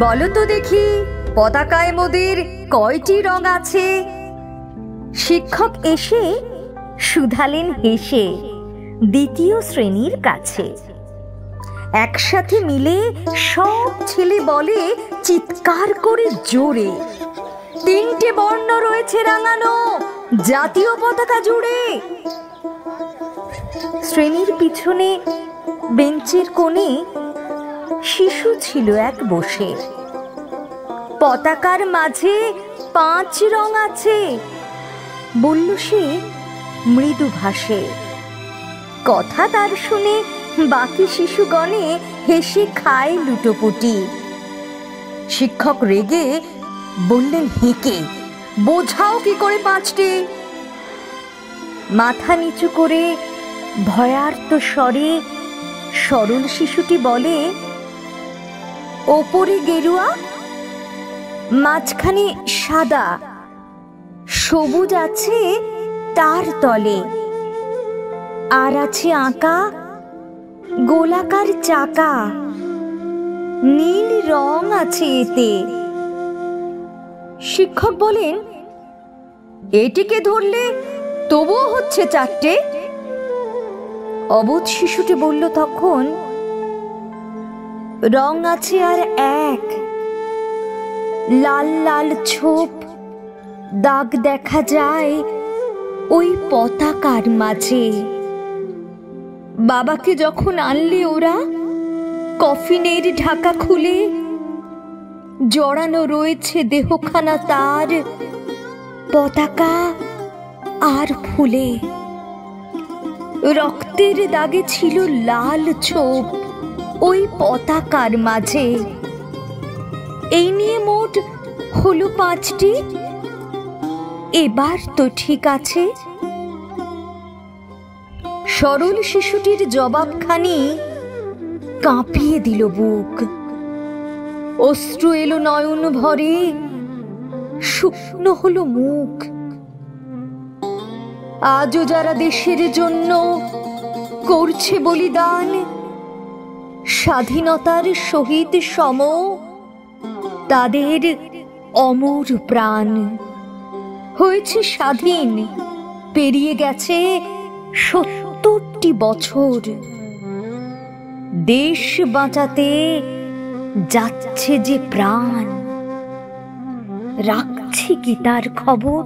বলো তো দেখি, পতাকায় মোদের কয়টি রং আছে? শিক্ষক এসে শুধালেন হেসে দ্বিতীয় শ্রেণীর কাছে। একসাথে মিলে সব ছেলে বলে চিৎকার করে জোরে, তিনটে বর্ণ রয়েছে রাঙানো জাতীয় পতাকা জুড়ে। শ্রেণীর পিছনে বেঞ্চের কোণে শিশু ছিল এক বসে। পতাকার মাঝে 5 রং আছে, বলল সে মৃদু ভাষে। কথা তার শুনে বাকি শিশুগণে হেসে খায় লুটোপুটি। শিক্ষক রেগে বললেন হেঁকে, বোঝাও কি করে 5টি? মাথা নিচু করে ভয়ার্ত স্বরে সরল শিশুটি বলে, ওপরে গেরুয়া, মাঝখানে সাদা, সবুজ আছে তার তলে, আর আছে আঁকা গোলাকার চাকা, নীল রং আছে এতে। শিক্ষক বলেন, এটিকে ধরলে তবুও হচ্ছে 4টে। অবোধ শিশুটি বলল তখন, রং আছে আর এক, লাল লাল ছোপ দাগ দেখা যায় ওই পতাকার মাঝে। বাবাকে যখন আনলে ওরা কফিনের ঢাকা খুলে, জড়ানো রয়েছে দেহখানা তার পতাকা আর ফুলে। রক্তের দাগে ছিল লাল ছোপ ওই পতাকার মাঝে। এই নিয়ে মোট হলো 5টি, এবার তো ঠিক আছে। সরল শিশুটির জবাবখানি কাঁপিয়ে দিল বুক। অশ্রু এলো নয়ন ভরে, শুকনো হলো মুখ। আজও যারা দেশের জন্য করছে বলিদান, স্বাধীনতার সহিত সম তাদের অমর প্রাণ। হয়েছে স্বাধীন, পেরিয়ে গেছে 70টি বছর। দেশ বাঁচাতে যাচ্ছে যে প্রাণ, রাখছি কি তার খবর?